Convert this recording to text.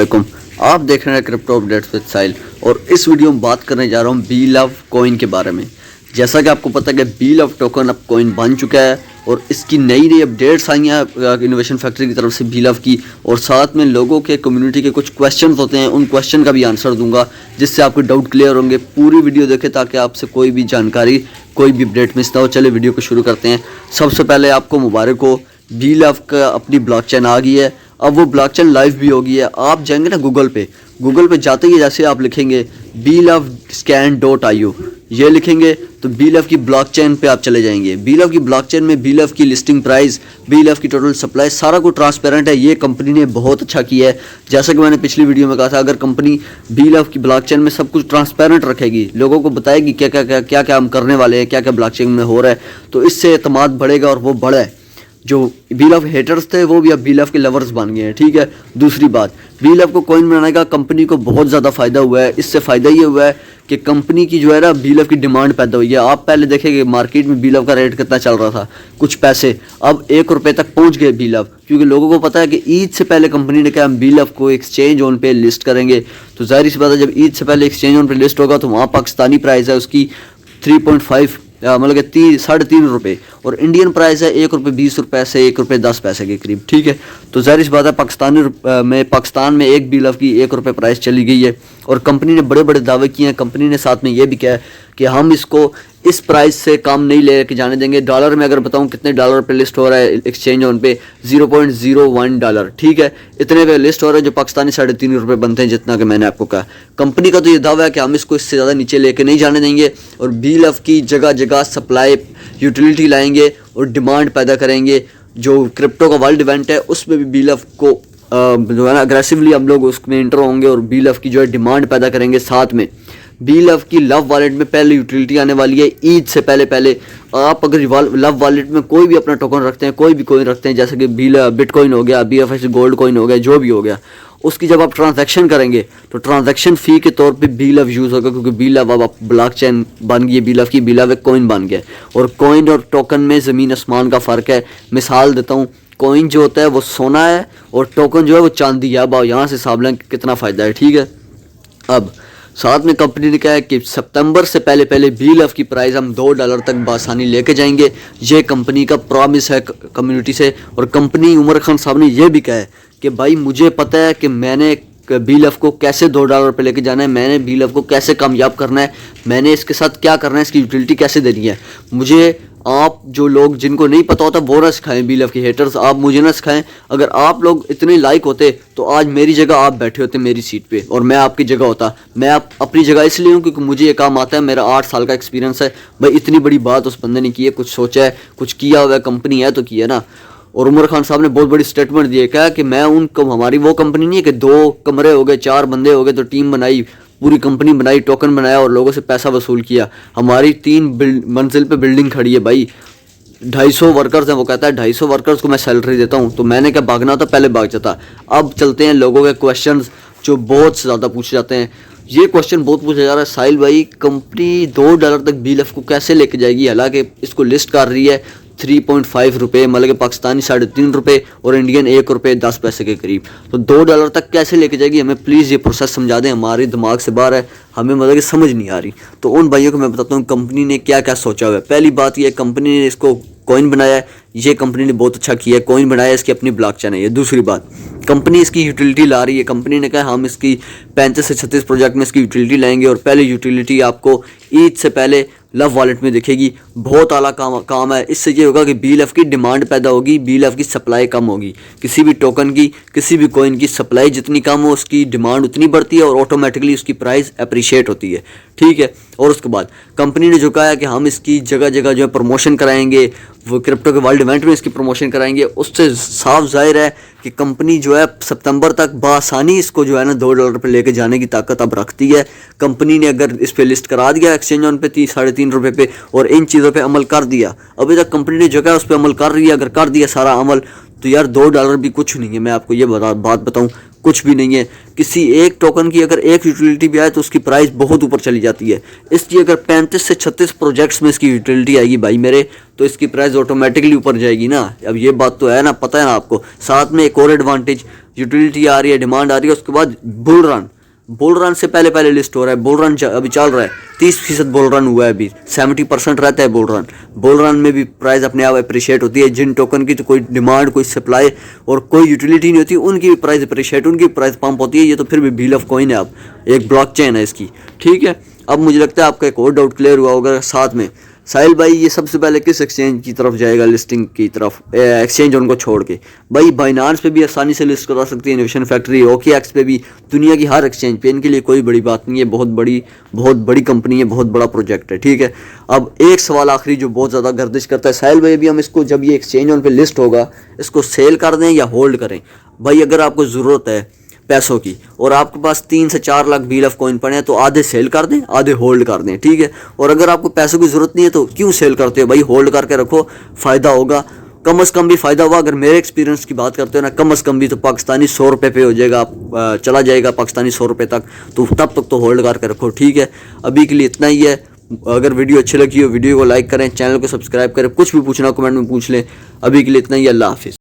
वालेकुम। आप देख रहे हैं क्रिप्टो अपडेट्स विद साहिल और इस वीडियो में बात करने जा रहा हूँ बी लव कॉइन के बारे में। जैसा कि आपको पता है कि बी लव टोकन अब कॉइन बन चुका है और इसकी नई नई अपडेट्स आई हैं इनोवेशन फैक्ट्री की तरफ से बी लव की, और साथ में लोगों के कम्युनिटी के कुछ क्वेश्चंस होते हैं, उन क्वेश्चन का भी आंसर दूंगा जिससे आपके डाउट क्लियर होंगे। पूरी वीडियो देखें ताकि आपसे कोई भी जानकारी, कोई भी अपडेट मिस ना हो। चले वीडियो को शुरू करते हैं। सबसे पहले आपको मुबारक हो, बी लव का अपनी ब्लॉकचेन आ गई है। अब वो ब्लॉकचेन लाइव भी हो गई है। आप जाएंगे ना गूगल पे जाते ही जैसे आप लिखेंगे BLOVESCAN.io, ये लिखेंगे तो बी लव की ब्लॉकचेन पे आप चले जाएंगे। बी लव की ब्लॉकचेन में बी लव की लिस्टिंग प्राइस, बी लव की टोटल सप्लाई, सारा कुछ ट्रांसपेरेंट है। ये कंपनी ने बहुत अच्छा किया है। जैसा कि मैंने पिछली वीडियो में कहा था, अगर कंपनी बी लव की ब्लॉकचेन में सब कुछ ट्रांसपेरेंट रखेगी, लोगों को बताएगी क्या क्या हम करने वाले हैं, क्या क्या ब्लॉकचेन में हो रहा है, तो इससे एतमाद बढ़ेगा और वो बढ़ा है। जो बी लव हेटर्स थे वो भी अब बी लव के लवर्स बन गए हैं। ठीक है। दूसरी बात, बी लव को कॉइन बनाने का कंपनी को बहुत ज़्यादा फ़ायदा हुआ है। इससे फ़ायदा ये हुआ है कि कंपनी की जो है ना बी लव की डिमांड पैदा हुई है। आप पहले देखेंगे मार्केट में बी लव का रेट कितना चल रहा था, कुछ पैसे, अब ₹1 तक पहुंच गए बी लव, क्योंकि लोगों को पता है कि ईद से पहले कंपनी ने कहा हम बी लव को एक्सचेंज ऑन पे लिस्ट करेंगे। तो जाहिर सी बात है, जब ईद से पहले एक्सचेंज ऑन पे लिस्ट होगा तो वहाँ पाकिस्तानी प्राइस है उसकी 3.5 मतलब कि ₹3.5, और इंडियन प्राइस है ₹1.20 से ₹1.10 के करीब। ठीक है। तो जाहिर सी बात है पाकिस्तान में एक बी लव की ₹1 प्राइस चली गई है, और कंपनी ने बड़े बड़े दावे किए हैं। कंपनी ने साथ में ये भी कहा है कि हम इसको इस प्राइस से काम नहीं लेके जाने देंगे। डॉलर में अगर बताऊं कितने डॉलर पे लिस्ट हो रहा है एक्सचेंज ऑन पे, $0.01। ठीक है। इतने पे लिस्ट हो रहा है जो पाकिस्तानी ₹3.5 बनते हैं, जितना कि मैंने आपको कहा। कंपनी का तो ये दावा है कि हम इसको इससे ज़्यादा नीचे लेके नहीं जाने देंगे, और बी लव की जगह जगह सप्लाई यूटिलिटी लाएंगे और डिमांड पैदा करेंगे। जो क्रिप्टो का वर्ल्ड इवेंट है उसमें भी बी लव को जो है ना अग्रेसिवली हम लोग उसमें इंटर होंगे और बी लव की जो है डिमांड पैदा करेंगे। साथ में बी लव की लव वॉलेट में पहले यूटिलिटी आने वाली है ईद से पहले। आप अगर लव वॉलेट में कोई भी अपना टोकन रखते हैं, कोई भी कॉइन रखते हैं, जैसे कि बिटकॉइन हो गया, BFS गोल्ड कॉइन हो गया, जो भी हो गया, उसकी जब आप ट्रांजैक्शन करेंगे तो ट्रांजैक्शन फ़ी के तौर पे बी लव यूज़ होगा, क्योंकि बी लव अब ब्लॉकचेन बन गई है। बी लव की बी लव एक कॉइन बन गया, और कॉइन और टोकन में ज़मीन आसमान का फ़र्क है। मिसाल देता हूँ, कॉइन जो होता है वो सोना है और टोकन जो है वो चांदी है। अब यहाँ से हिसाब लें कितना फ़ायदा है। ठीक है। अब साथ में कंपनी ने कहा है कि सितंबर से पहले बी लव की प्राइस हम $2 तक बासानी लेके जाएंगे। ये कंपनी का प्रॉमिस है कम्युनिटी से। और कंपनी उमर खान साहब ने यह भी कहा है कि भाई मुझे पता है कि मैंने बी लव को कैसे $2 पे लेके जाना है, मैंने बी लव को कैसे कामयाब करना है, मैंने इसके साथ क्या करना है, इसकी यूटिलिटी कैसे देनी है। मुझे आप जो लोग जिनको नहीं पता होता वो ना सिखाएं, बी लव के हेटर्स, आप मुझे ना सिखाएं। अगर आप लोग इतने लाइक होते तो आज मेरी जगह आप बैठे होते मेरी सीट पे, और मैं आपकी जगह होता। मैं अपनी जगह इसलिए हूँ क्योंकि मुझे ये काम आता है, मेरा 8 साल का एक्सपीरियंस है। भाई इतनी बड़ी बात उस बंदे ने की है, कुछ सोचा है, कुछ किया हुआ है, कंपनी है तो किया ना। और उमर खान साहब ने बहुत बड़ी स्टेटमेंट दी है, कहा कि मैं हमारी वो कंपनी नहीं है कि 2 कमरे हो गए, 4 बंदे हो गए तो टीम बनाई, पूरी कंपनी बनाई, टोकन बनाया और लोगों से पैसा वसूल किया। हमारी 3 मंजिल पे बिल्डिंग खड़ी है भाई, 250 वर्कर्स हैं। वो कहता है 250 वर्कर्स को मैं सैलरी देता हूँ। तो मैंने क्या भागना होता, पहले भाग जाता। अब चलते हैं लोगों के क्वेश्चंस जो बहुत ज़्यादा पूछे जाते हैं। ये क्वेश्चन बहुत पूछा जा रहा है, साहिल भाई कंपनी $2 तक बी लव को कैसे लेके जाएगी, हालांकि इसको लिस्ट कर रही है ₹3.5, मतलब कि पाकिस्तानी ₹3.5 और इंडियन ₹1.10 के करीब। तो $2 तक कैसे लेके जाएगी, हमें प्लीज़ ये प्रोसेस समझा दें, हमारे दिमाग से बाहर है, हमें मतलब कि समझ नहीं आ रही। तो उन भाइयों को मैं बताता हूँ कंपनी ने क्या क्या सोचा हुआ है। पहली बात ये, कंपनी ने इसको कॉइन बनाया है, ये कंपनी ने बहुत अच्छा किया है, कॉइन बनाया, इसकी अपनी ब्लॉकचेन है ये। दूसरी बात, कंपनी इसकी यूटिलिटी ला रही है। कंपनी ने कहा हम इसकी 35 से 36 प्रोजेक्ट में इसकी यूटिलिटी लाएंगे, और पहले यूटिलिटी आपको ईद से पहले लव वॉलेट में दिखेगी। बहुत आला काम है। इससे ये होगा कि बी लव की डिमांड पैदा होगी, बी लव की सप्लाई कम होगी। किसी भी टोकन की, किसी भी कॉइन की सप्लाई जितनी कम हो उसकी डिमांड उतनी बढ़ती है, और ऑटोमेटिकली उसकी प्राइस अप्रिशिएट होती है। ठीक है। और उसके बाद कंपनी ने जो कहा है कि हम इसकी जगह जगह जो है प्रमोशन कराएंगे, वो क्रिप्टो के वर्ल्ड इवेंट में इसकी प्रमोशन कराएंगे। उससे साफ जाहिर है कि कंपनी जो है सितंबर तक बासानी इसको जो है ना $2 पे लेके जाने की ताकत अब रखती है। कंपनी ने अगर इस पे लिस्ट करा दिया एक्सचेंज ऑन पे ₹3.5 पे, और इन चीज़ों पे अमल कर दिया, अभी तक कंपनी ने जो है उस पर अमल कर रही है, अगर कर दिया सारा अमल, तो यार $2 भी कुछ नहीं है। मैं आपको ये बात बताऊं, कुछ भी नहीं है। किसी एक टोकन की अगर एक यूटिलिटी भी आए तो उसकी प्राइस बहुत ऊपर चली जाती है। इसकी अगर 35 से 36 प्रोजेक्ट्स में इसकी यूटिलिटी आएगी भाई मेरे, तो इसकी प्राइस ऑटोमेटिकली ऊपर जाएगी ना। अब ये बात तो है ना, पता है ना आपको। साथ में एक और एडवांटेज, यूटिलिटी आ रही है, डिमांड आ रही है, उसके बाद बुल रन से पहले लिस्ट हो रहा है। बुल रन अभी चल रहा है, 30% बुल रन हुआ है, अभी 70% रहता है बुल रन में भी प्राइस अपने आप अप्रिशिएट होती है। जिन टोकन की तो कोई डिमांड, कोई सप्लाई और कोई यूटिलिटी नहीं होती, उनकी भी प्राइस अप्रिशिएट, उनकी प्राइस पंप होती है। ये तो फिर भी व्हील ऑफ कॉइन है, अब एक ब्लॉकचेन है इसकी, ठीक है। अब मुझे लगता है आपका एक और डाउट क्लियर हुआ होगा साथ में। साहिल भाई ये सबसे पहले किस एक्सचेंज की तरफ जाएगा, लिस्टिंग की तरफ, एक्सचेंज उनको छोड़ के? भाई बाइनांस पे भी आसानी से लिस्ट करा सकती है, इनोवेशन फैक्ट्री, OKX पे भी, दुनिया की हर एक्सचेंज पे। इनके लिए कोई बड़ी बात नहीं है, बहुत बड़ी कंपनी है, बहुत बड़ा प्रोजेक्ट है, ठीक है। अब एक सवाल आखिरी जो बहुत ज़्यादा गर्दिश करता है, साहिल भाई अभी हम इसको, जब ये एक्सचेंज उन पर लिस्ट होगा, इसको सेल कर दें या होल्ड करें? भाई अगर आपको ज़रूरत है पैसों की और आपके पास 3 से 4 लाख व्हील ऑफ कॉइन पड़े हैं, तो आधे सेल कर दें, आधे होल्ड कर दें, ठीक है। और अगर आपको पैसों की ज़रूरत नहीं है तो क्यों सेल करते हो भाई? होल्ड करके रखो, फ़ायदा होगा, कम से कम भी फ़ायदा हुआ। अगर मेरे एक्सपीरियंस की बात करते हो ना, कम से कम भी तो पाकिस्तानी 100 रुपये पे हो जाएगा, चला जाएगा पाकिस्तानी 100 रुपये तक, तो तब तक तो होल्ड करके रखो, ठीक है। अभी के लिए इतना ही है। अगर वीडियो अच्छी लगी हो, वीडियो को लाइक करें, चैनल को सब्सक्राइब करें, कुछ भी पूछना कमेंट में पूछ लें। अभी के लिए इतना ही, अल्लाह हाफिज़।